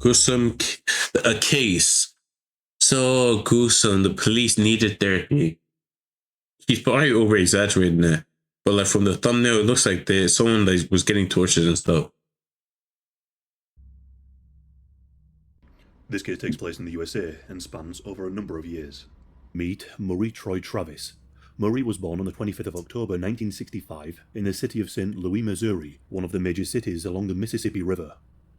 Gruesome, a case. So gruesome. The police needed therapy. He's probably over exaggerating it, but like from the thumbnail, it looks like someone like was getting tortured and stuff. This case takes place in the USA and spans over a number of years. Meet Murray Troy Travis. Murray was born on the 25th of October 1965 in the city of St. Louis, Missouri, one of the major cities along the Mississippi River.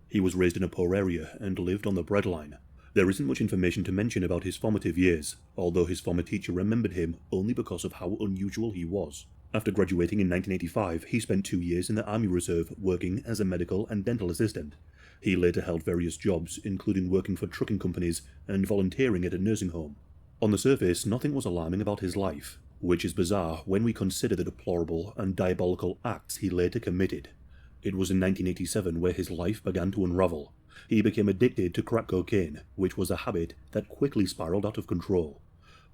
He was raised in a poor area and lived on the breadline. There isn't much information to mention about his formative years, although his former teacher remembered him only because of how unusual he was. After graduating in 1985, he spent 2 years in the Army Reserve working as a medical and dental assistant. He later held various jobs, including working for trucking companies and volunteering at a nursing home. On the surface, nothing was alarming about his life, which is bizarre when we consider the deplorable and diabolical acts he later committed. It was in 1987 where his life began to unravel. He became addicted to crack cocaine, which was a habit that quickly spiraled out of control.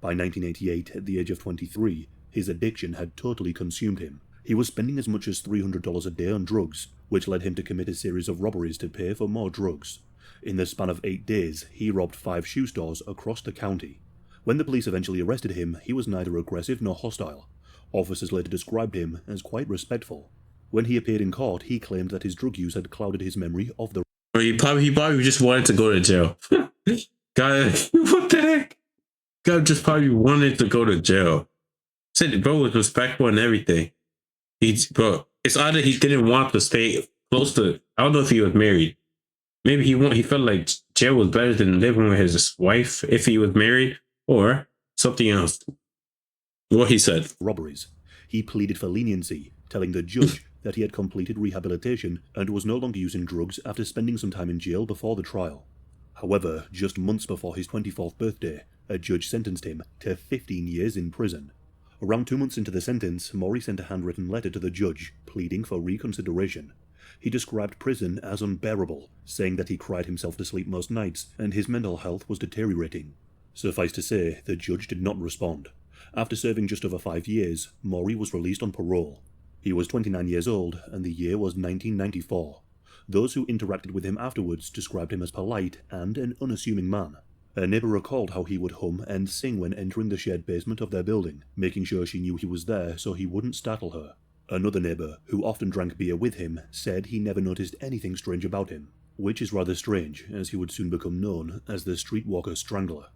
By 1988, at the age of 23, his addiction had totally consumed him. He was spending as much as $300 a day on drugs, which led him to commit a series of robberies to pay for more drugs. In the span of 8 days, he robbed 5 shoe stores across the county. When the police eventually arrested him, he was neither aggressive nor hostile. Officers later described him as quite respectful. When he appeared in court, he claimed that his drug use had clouded his memory of the... He probably just wanted to go to jail. Guy, what the heck? Guy just probably wanted to go to jail. Said bro was respectful and everything. Bro, it's either he didn't want to stay close to. I don't know if he was married. Maybe he felt like jail was better than living with his wife if he was married, or something else. What he said. Robberies. He pleaded for leniency, telling the judge that he had completed rehabilitation and was no longer using drugs after spending some time in jail before the trial. However, just months before his 24th birthday, a judge sentenced him to 15 years in prison. Around 2 months into the sentence, Maury sent a handwritten letter to the judge, pleading for reconsideration. He described prison as unbearable, saying that he cried himself to sleep most nights and his mental health was deteriorating. Suffice to say, the judge did not respond. After serving just over 5 years, Maury was released on parole. He was 29 years old, and the year was 1994. Those who interacted with him afterwards described him as polite and an unassuming man. A neighbor recalled how he would hum and sing when entering the shared basement of their building, making sure she knew he was there so he wouldn't startle her. Another neighbor, who often drank beer with him, said he never noticed anything strange about him, which is rather strange as he would soon become known as the Streetwalker Strangler.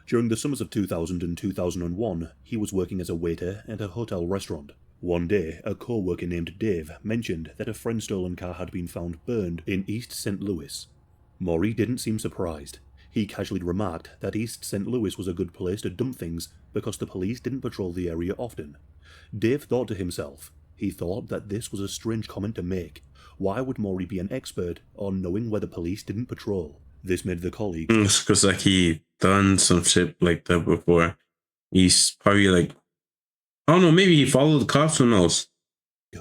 During the summers of 2000 and 2001, he was working as a waiter at a hotel restaurant. One day, a co-worker named Dave mentioned that a friend's stolen car had been found burned in East St. Louis. Maury didn't seem surprised. He casually remarked that East St. Louis was a good place to dump things because the police didn't patrol the area often. Dave thought to himself. He thought that this was a strange comment to make. Why would Maury be an expert on knowing where the police didn't patrol? This made the colleague... Because like he done some shit like that before. He's probably like... I don't know, maybe he followed the cops, who knows?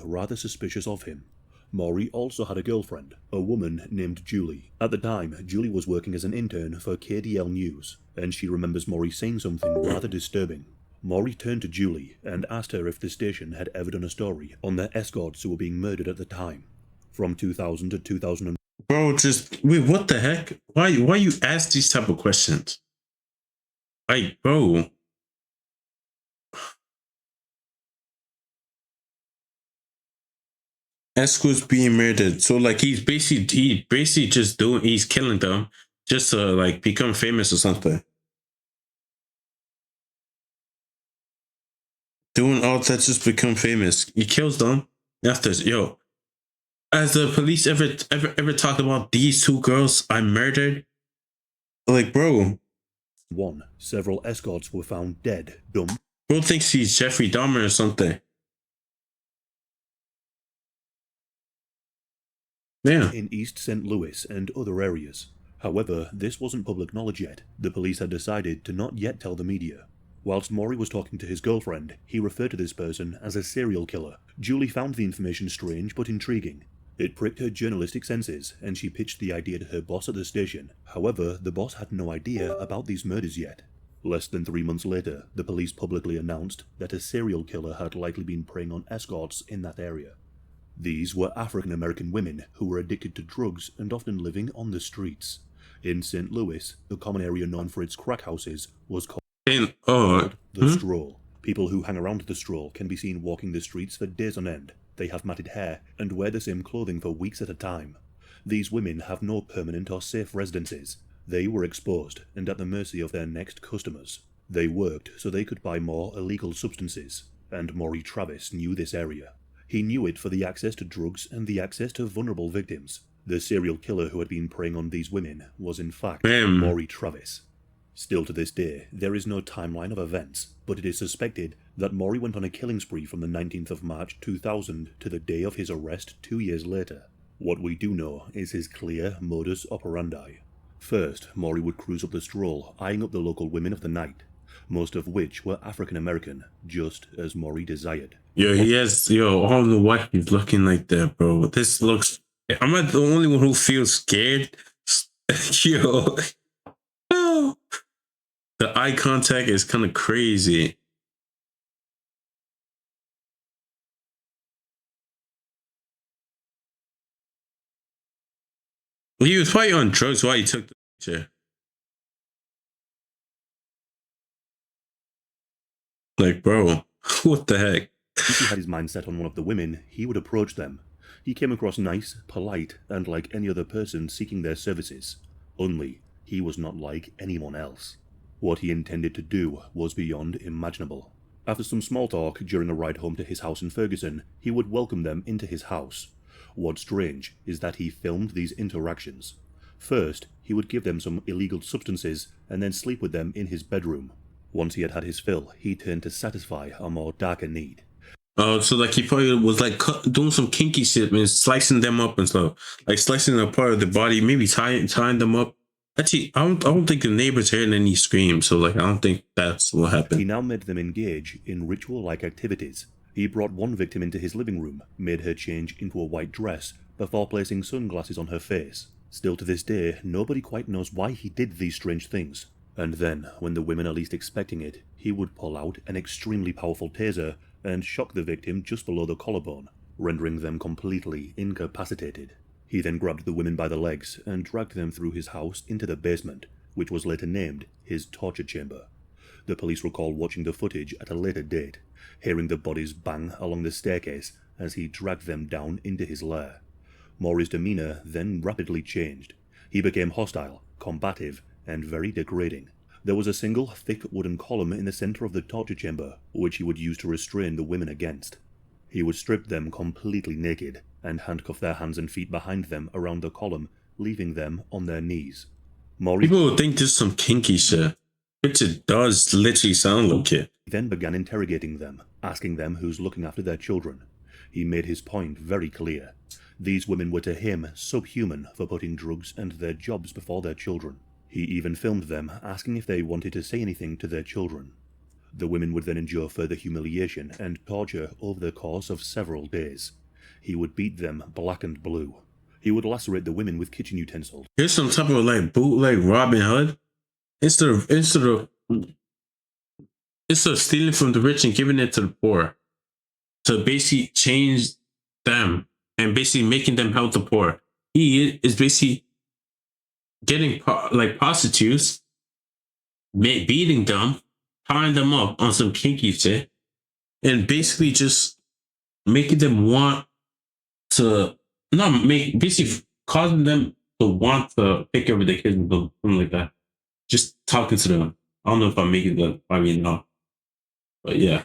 rather suspicious of him. Maury also had a girlfriend, a woman named Julie. At the time, Julie was working as an intern for KDL News, and she remembers Maury saying something rather disturbing. Maury turned to Julie and asked her if the station had ever done a story on their escorts who were being murdered at the time. From 2000 to 2000. Bro, just wait, what the heck? Why you ask these type of questions? Like, bro. Escorts being murdered. So like he's basically he's killing them just to like become famous or something. Doing all that just become famous. He kills them. After has the police ever talked about these two girls I murdered? Like, bro. 1. Several escorts were found dead, dumb. Bro thinks he's Jeffrey Dahmer or something. Yeah. In East St. Louis and other areas. However, this wasn't public knowledge yet. The police had decided to not yet tell the media. Whilst Maury was talking to his girlfriend, he referred to this person as a serial killer. Julie found the information strange but intriguing. It pricked her journalistic senses, and she pitched the idea to her boss at the station. However, the boss had no idea about these murders yet. Less than 3 months later, the police publicly announced that a serial killer had likely been preying on escorts in that area. These were African American women who were addicted to drugs and often living on the streets. In St. Louis, the common area known for its crack houses was called the Stroll. People who hang around the Stroll can be seen walking the streets for days on end. They have matted hair and wear the same clothing for weeks at a time. These women have no permanent or safe residences. They were exposed and at the mercy of their next customers. They worked so they could buy more illegal substances, and Maury Travis knew this area. He knew it for the access to drugs and the access to vulnerable victims. The serial killer who had been preying on these women was in fact Maury Travis. Still to this day, there is no timeline of events, but it is suspected that Maury went on a killing spree from the 19th of March 2000 to the day of his arrest 2 years later. What we do know is his clear modus operandi. First, Maury would cruise up the Stroll, eyeing up the local women of the night, most of which were African American, just as Maury desired. Yo, he has, yo, I don't know why he's looking like that, bro. This looks, I'm not the only one who feels scared. Yo, no. The eye contact is kind of crazy. He was probably on drugs while he took the picture. Like, bro, what the heck? If he had his mind set on one of the women, he would approach them. He came across nice, polite, and like any other person seeking their services. Only, he was not like anyone else. What he intended to do was beyond imaginable. After some small talk during a ride home to his house in Ferguson, he would welcome them into his house. What's strange is that he filmed these interactions. First, he would give them some illegal substances and then sleep with them in his bedroom. Once he had had his fill, he turned to satisfy a more darker need. Oh, so like he probably was like doing some kinky shit, man, slicing them up and stuff, like slicing a part of the body, maybe tying them up. Actually, I don't think the neighbors heard any screams, so like I don't think that's what happened. He now made them engage in ritual-like activities. He brought one victim into his living room, made her change into a white dress, before placing sunglasses on her face. Still to this day, nobody quite knows why he did these strange things. And then, when the women are least expecting it, he would pull out an extremely powerful taser and shock the victim just below the collarbone, rendering them completely incapacitated. He then grabbed the women by the legs and dragged them through his house into the basement, which was later named his torture chamber. The police recall watching the footage at a later date, hearing the bodies bang along the staircase as he dragged them down into his lair. Maury's demeanor then rapidly changed. He became hostile, combative, and very degrading. There was a single thick wooden column in the center of the torture chamber, which he would use to restrain the women against. He would strip them completely naked and handcuff their hands and feet behind them around the column, leaving them on their knees. People would think this is some kinky shit, which it does literally sound like it. He then began interrogating them, asking them who's looking after their children. He made his point very clear. These women were to him subhuman for putting drugs and their jobs before their children. He even filmed them, asking if they wanted to say anything to their children. The women would then endure further humiliation and torture over the course of several days. He would beat them black and blue. He would lacerate the women with kitchen utensils. Here's some type of like bootleg Robin Hood. Instead of stealing from the rich and giving it to the poor, to basically change them and basically making them help the poor. He is basically getting like prostitutes, beating them, tying them up on some kinky shit, and basically just making them want to basically causing them to want to pick over the kids and something like that. Just talking to them. I don't know if I'm making the now, but yeah,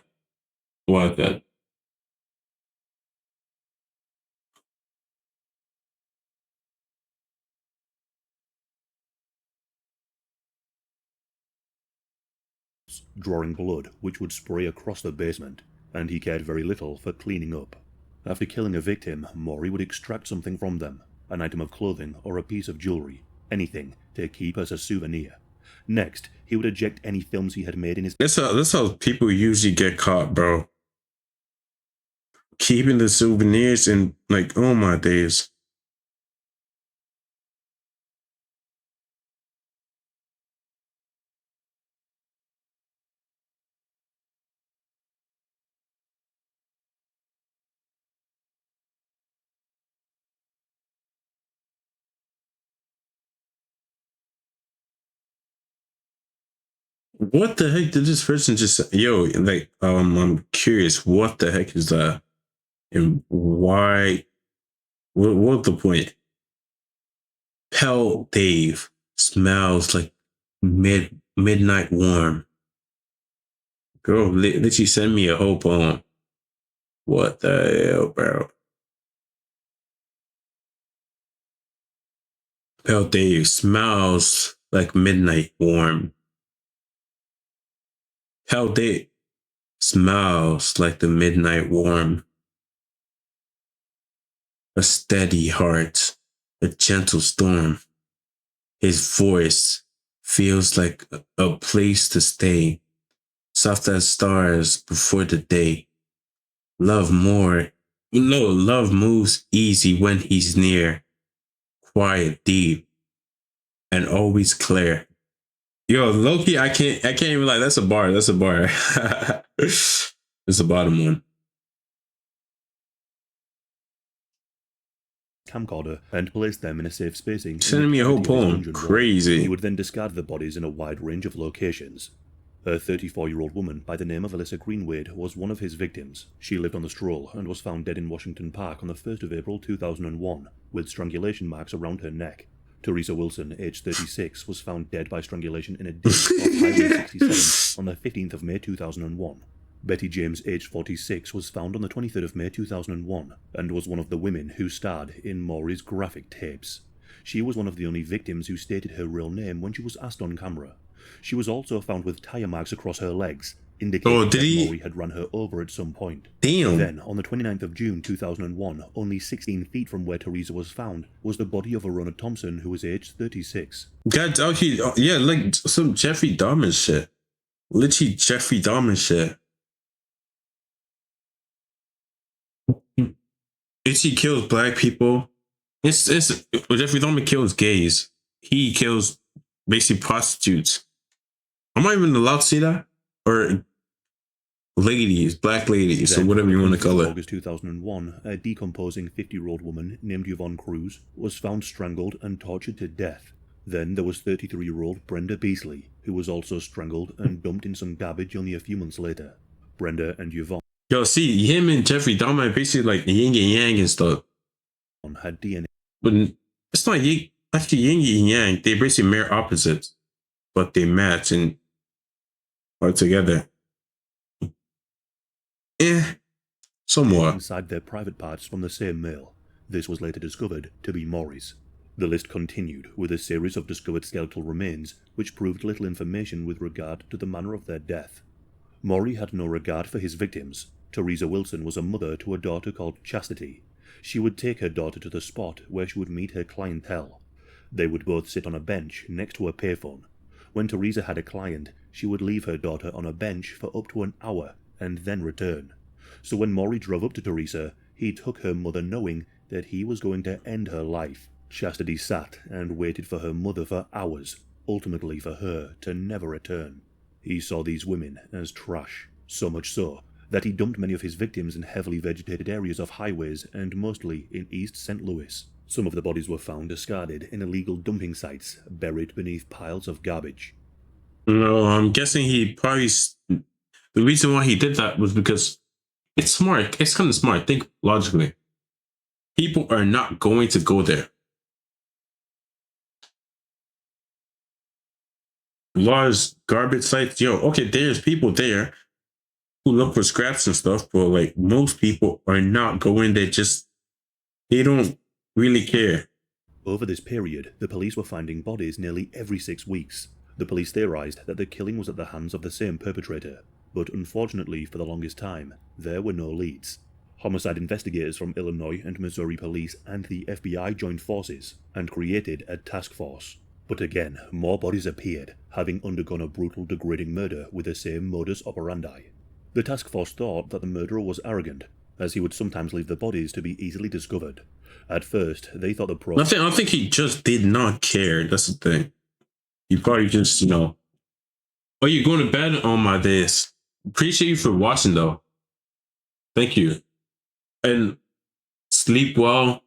like that. Drawing blood which would spray across the basement, and he cared very little for cleaning up. After killing a victim, Maury would extract something from them, an item of clothing or a piece of jewelry, anything to keep as a souvenir. Next, he would eject any films he had made in his... That's how people usually get caught, bro. Keeping the souvenirs and like, oh my days. What the heck did this person just say? Yo, like, I'm curious, what the heck is that? And why? What's the point? Pell Dave smells like midnight warm. Girl, literally send me a whole poem. What the hell, bro? Pale Dave smells like midnight warm. Pale Dave smells like the midnight warm. A steady heart, a gentle storm. His voice feels like a place to stay, soft as stars before the day. Love moves easy when he's near, quiet, deep, and always clear. Yo, Loki, I can't even lie. That's a bar. That's a bar. It's the bottom one. Camcorder and placed them in a safe spacing. Sending me a whole poem. Crazy. He would then discard the bodies in a wide range of locations. A 34-year-old woman by the name of Alyssa Greenwade was one of his victims. She lived on the Stroll and was found dead in Washington Park on the 1st of April 2001, with strangulation marks around her neck. Teresa Wilson, aged 36, was found dead by strangulation in a ditch off Highway 67 on the 15th of May 2001. Betty James, aged 46, was found on the 23rd of May 2001 and was one of the women who starred in Maury's graphic tapes. She was one of the only victims who stated her real name when she was asked on camera. She was also found with tire marks across her legs, indicating that Maury had run her over at some point. Damn. Then, on the 29th of June 2001, only 16 feet from where Teresa was found, was the body of Arona Thompson, who was aged 36. God, yeah, like some Jeffrey Dahmer shit. Literally Jeffrey Dahmer shit. He kills black people. It's Jeffrey Dahmer kills gays. He kills basically prostitutes. Am I even allowed to say that? Or ladies, black ladies, or whatever you want to call it. August 2001, a decomposing 50-year-old woman named Yvonne Cruz was found strangled and tortured to death. Then there was 33-year-old Brenda Beasley, who was also strangled and dumped in some garbage only a few months later. Brenda and Yvonne. Yo, see, him and Jeffrey Dahmer basically like yin and yang and stuff. Had DNA. But it's not yin, actually yin and yang. They basically mirror opposites, but they match and are together. Somewhat. Inside their private parts from the same male. This was later discovered to be Maury's. The list continued with a series of discovered skeletal remains, which proved little information with regard to the manner of their death. Maury had no regard for his victims. Teresa Wilson was a mother to a daughter called Chastity. She would take her daughter to the spot where she would meet her clientele. They would both sit on a bench next to a payphone. When Teresa had a client, she would leave her daughter on a bench for up to an hour and then return. So when Maury drove up to Teresa, he took her mother knowing that he was going to end her life. Chastity sat and waited for her mother for hours, ultimately for her to never return. He saw these women as trash, so much so that he dumped many of his victims in heavily vegetated areas of highways and mostly in East St. Louis. Some of the bodies were found discarded in illegal dumping sites, buried beneath piles of garbage. No, I'm guessing he probably... The reason why he did that was because it's smart. It's kind of smart. Think logically. People are not going to go there. Large garbage sites, yo, okay, there's people there who look for scraps and stuff, but like most people are not going there, just they don't really care. Over this period, the police were finding bodies nearly every 6 weeks. The police theorized that the killing was at the hands of the same perpetrator, but unfortunately for the longest time, there were no leads. Homicide investigators from Illinois and Missouri police and the FBI joined forces and created a task force. But again, more bodies appeared, having undergone a brutal, degrading murder with the same modus operandi. The task force thought that the murderer was arrogant, as he would sometimes leave the bodies to be easily discovered. At first, they thought the process... I think he just did not care, that's the thing. He probably just, oh, you're going to bed? Oh my days. Appreciate you for watching, though. Thank you. And sleep well.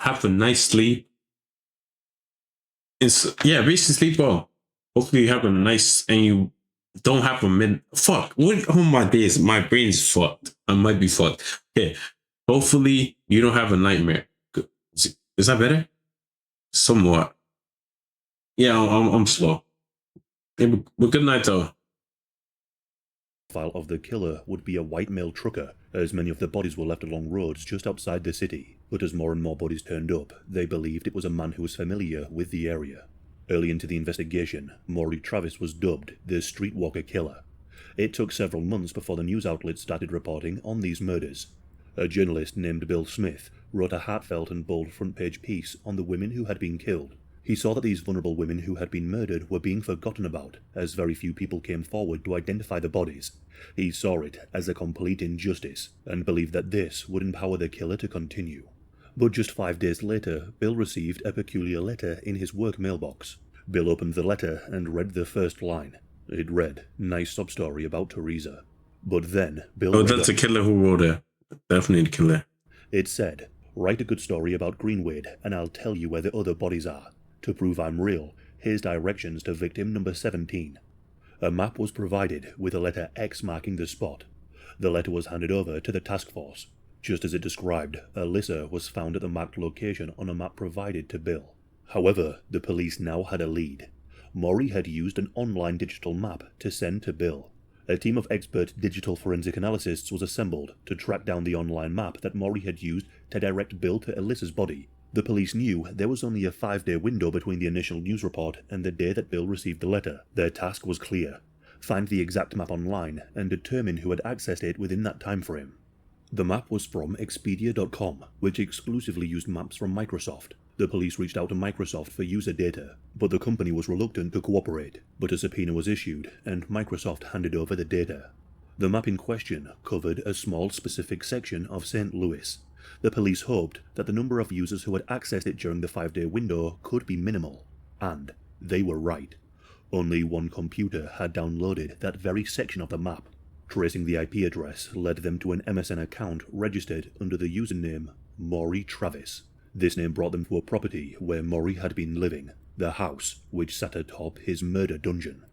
Have a nice sleep. Yeah, basically sleep well. Hopefully you have a nice, and you don't have a minute. Fuck. What? Oh my days. My brain's fucked. I might be fucked. Okay. Hopefully you don't have a nightmare. Is that better? Somewhat. Yeah, I'm slow. Yeah, but good night though. Profile of the killer would be a white male trucker, as many of the bodies were left along roads just outside the city. But as more and more bodies turned up, they believed it was a man who was familiar with the area. Early into the investigation, Maury Travis was dubbed the Streetwalker Killer. It took several months before the news outlets started reporting on these murders. A journalist named Bill Smith wrote a heartfelt and bold front-page piece on the women who had been killed. He saw that these vulnerable women who had been murdered were being forgotten about, as very few people came forward to identify the bodies. He saw it as a complete injustice, and believed that this would empower the killer to continue. But just 5 days later, Bill received a peculiar letter in his work mailbox. Bill opened the letter and read the first line. It read, "Nice sub-story about Teresa." But then, Bill... Oh, that's a killer who wrote it. Definitely a killer. It said, "Write a good story about Greenwade, and I'll tell you where the other bodies are. To prove I'm real, here's directions to victim number 17. A map was provided with a letter X marking the spot. The letter was handed over to the task force. Just as it described, Alyssa was found at the marked location on a map provided to Bill. However, the police now had a lead. Maury had used an online digital map to send to Bill. A team of expert digital forensic analysts was assembled to track down the online map that Maury had used to direct Bill to Alyssa's body. The police knew there was only a 5-day window between the initial news report and the day that Bill received the letter. Their task was clear: find the exact map online and determine who had accessed it within that time frame. The map was from Expedia.com, which exclusively used maps from Microsoft. The police reached out to Microsoft for user data, but the company was reluctant to cooperate. But a subpoena was issued, and Microsoft handed over the data. The map in question covered a small specific section of St. Louis. The police hoped that the number of users who had accessed it during the 5-day window could be minimal. And they were right. Only one computer had downloaded that very section of the map. Tracing the IP address led them to an MSN account registered under the username Maury Travis. This name brought them to a property where Maury had been living, the house which sat atop his murder dungeon.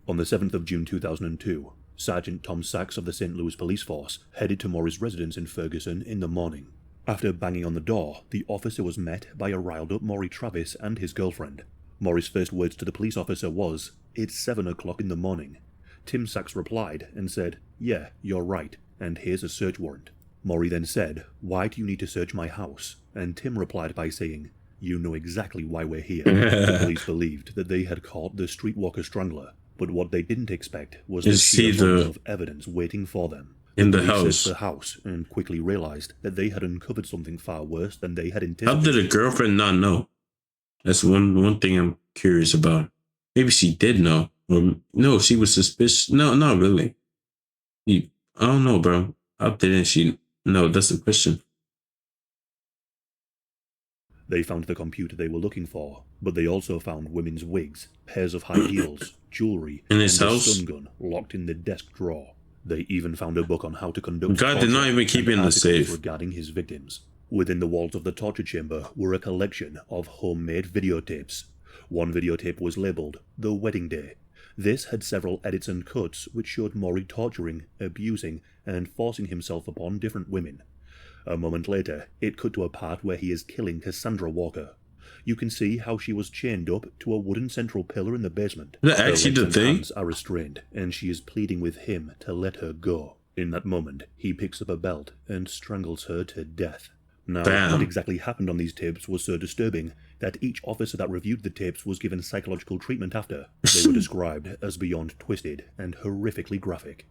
On the 7th of June 2002, Sergeant Tom Sachs of the St. Louis Police Force headed to Maury's residence in Ferguson in the morning. After banging on the door, the officer was met by a riled-up Maury Travis and his girlfriend. Maury's first words to the police officer was, "It's 7 o'clock in the morning." Tim Sachs replied and said, "Yeah, you're right, and here's a search warrant." Maury then said, "Why do you need to search my house?" And Tim replied by saying, "You know exactly why we're here." The police believed that they had caught the streetwalker strangler, but what they didn't expect was the sheer volume of evidence waiting for them. In the They house. searched the house and quickly realized that they had uncovered something far worse than they had anticipated. How did the girlfriend not know? That's one thing I'm curious about. Maybe she did know. Or no, she was suspicious. No, not really. I don't know, bro. How didn't she know? That's the question. They found the computer they were looking for, but they also found women's wigs, pairs of high heels, jewelry, in his and house? a stun gun locked in the desk drawer. They even found a book on how to conduct God did not even keep it in the safe. regarding his victims. Within the walls of the torture chamber were a collection of homemade videotapes. One videotape was labeled The Wedding Day. This had several edits and cuts which showed Maury torturing, abusing, and forcing himself upon different women. A moment later, it cut to a part where he is killing Cassandra Walker. You can see how she was chained up to a wooden central pillar in the basement. Is that actually the thing? Her hands are restrained, and she is pleading with him to let her go. In that moment, he picks up a belt and strangles her to death. Now, what exactly happened on these tapes was so disturbing that each officer that reviewed the tapes was given psychological treatment after. They were described as beyond twisted and horrifically graphic.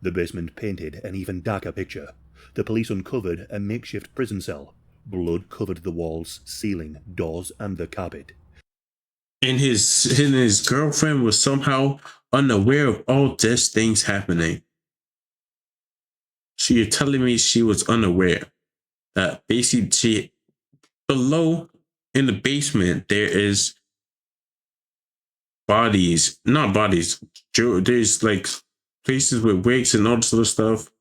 The basement painted an even darker picture. The police uncovered a makeshift prison cell. Blood covered the walls, ceiling, doors, and the carpet. And his girlfriend was somehow unaware of all these things happening. So you're telling me she was unaware that basically below in the basement there is bodies, not bodies. There's like places with wigs and all this other stuff,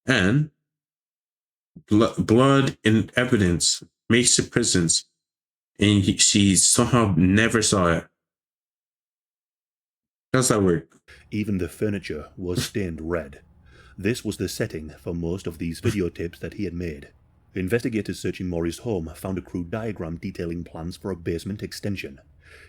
and blood and evidence makes the prisons, and she somehow never saw it. How's that work? Even the furniture was stained red. This was the setting for most of these videotapes that he had made. Investigators searching Maury's home found a crude diagram detailing plans for a basement extension.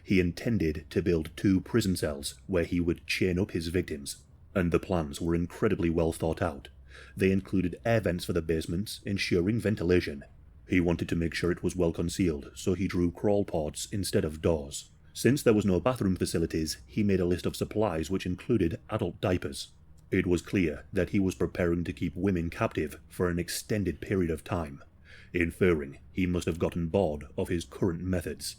He intended to build 2 prison cells where he would chain up his victims, and the plans were incredibly well thought out. They included air vents for the basements, ensuring ventilation. He wanted to make sure it was well concealed, so he drew crawl pods instead of doors. Since there was no bathroom facilities, he made a list of supplies which included adult diapers. It was clear that he was preparing to keep women captive for an extended period of time, inferring he must have gotten bored of his current methods.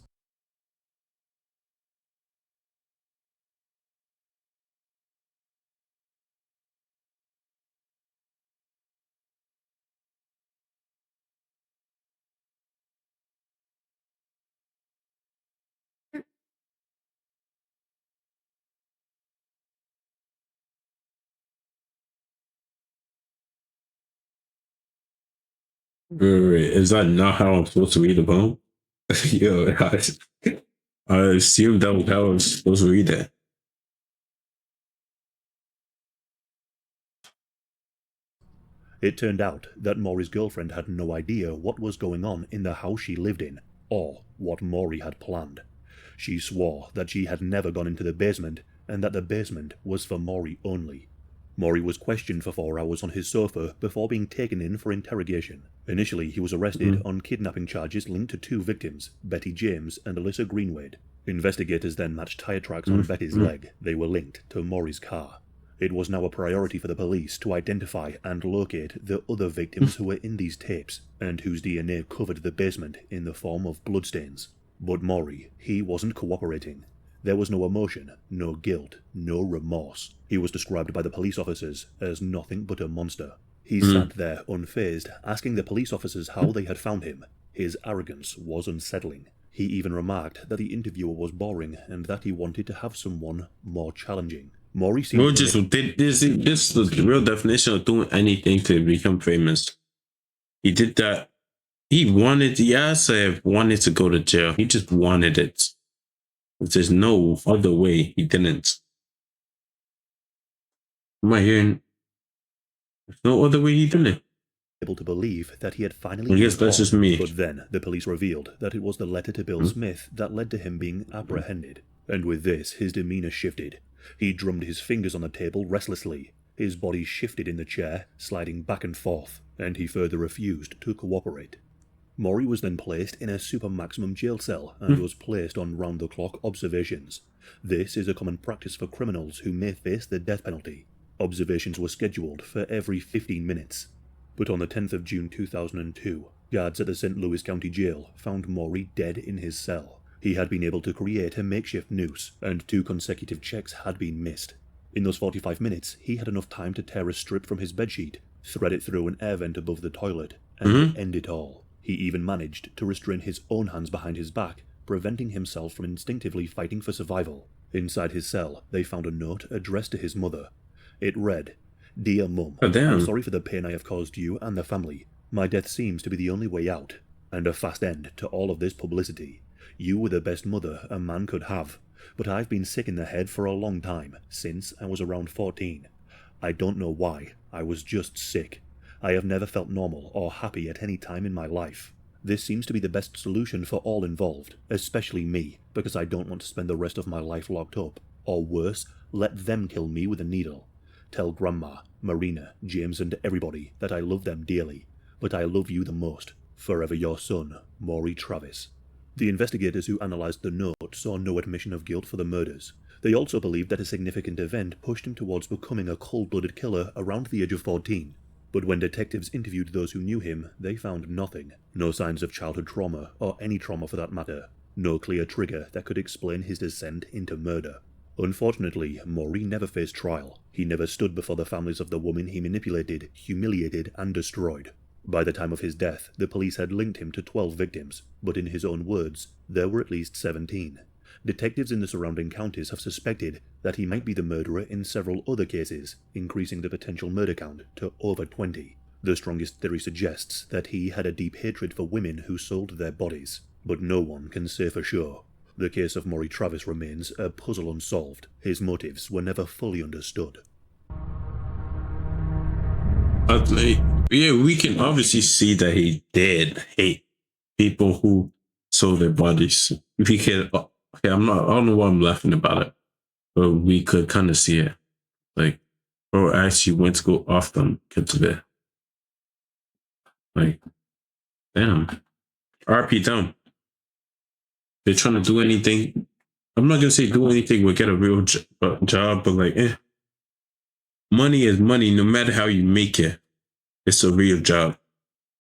Wait, is that not how I'm supposed to read the poem? Yo, I assumed that was how I'm supposed to read it. It turned out that Maury's girlfriend had no idea what was going on in the house she lived in, or what Maury had planned. She swore that she had never gone into the basement, and that the basement was for Maury only. Maury was questioned for 4 hours on his sofa before being taken in for interrogation. Initially, he was arrested on kidnapping charges linked to 2 victims, Betty James and Alyssa Greenwade. Investigators then matched tire tracks on Betty's leg. They were linked to Maury's car. It was now a priority for the police to identify and locate the other victims who were in these tapes, and whose DNA covered the basement in the form of bloodstains. But Maury, he wasn't cooperating. There was no emotion, no guilt, no remorse. He was described by the police officers as nothing but a monster. He sat there unfazed, asking the police officers how they had found him. His arrogance was unsettling. He even remarked that the interviewer was boring and that he wanted to have someone more challenging. Maury seemed Bro, this is the real definition of doing anything to become famous. He did that. He wanted, wanted to go to jail. He just wanted it. There's no other way he didn't. Am I hearing? There's no other way he didn't. able to believe that he had finally I guess that's just me. But then the police revealed that it was the letter to Bill Smith that led to him being apprehended. And with this, his demeanor shifted. He drummed his fingers on the table restlessly. His body shifted in the chair, sliding back and forth, and he further refused to cooperate. Maury was then placed in a super maximum jail cell and was placed on round-the-clock observations. This is a common practice for criminals who may face the death penalty. Observations were scheduled for every 15 minutes. But on the 10th of June 2002, guards at the St. Louis County Jail found Maury dead in his cell. He had been able to create a makeshift noose, and 2 consecutive checks had been missed. In those 45 minutes, he had enough time to tear a strip from his bedsheet, thread it through an air vent above the toilet, and end it all. He even managed to restrain his own hands behind his back, preventing himself from instinctively fighting for survival. Inside his cell, they found a note addressed to his mother. It read, "Dear Mum, I'm sorry for the pain I have caused you and the family. My death seems to be the only way out, and a fast end to all of this publicity. You were the best mother a man could have, but I've been sick in the head for a long time, since I was around 14. I don't know why, I was just sick. I have never felt normal or happy at any time in my life. This seems to be the best solution for all involved, especially me, because I don't want to spend the rest of my life locked up. Or worse, let them kill me with a needle. Tell Grandma, Marina, James and everybody that I love them dearly, but I love you the most. Forever your son, Maury Travis." The investigators who analysed the note saw no admission of guilt for the murders. They also believed that a significant event pushed him towards becoming a cold-blooded killer around the age of 14. But when detectives interviewed those who knew him, they found nothing. No signs of childhood trauma, or any trauma for that matter. No clear trigger that could explain his descent into murder. Unfortunately, Maury never faced trial. He never stood before the families of the women he manipulated, humiliated, and destroyed. By the time of his death, the police had linked him to 12 victims, but in his own words, there were at least 17. Detectives in the surrounding counties have suspected that he might be the murderer in several other cases, increasing the potential murder count to over 20. The strongest theory suggests that he had a deep hatred for women who sold their bodies, but no one can say for sure. The case of Maury Travis remains a puzzle unsolved. His motives were never fully understood. Yeah, we can obviously see that he did hate people who sold their bodies. We can, okay, I don't know why I'm laughing about it, but we could kind of see it. Like, bro actually went to go off them kids there. Like, damn. RP them. They're trying to do anything. I'm not gonna say do anything will get a real job, but like, money is money no matter how you make it. It's a real job.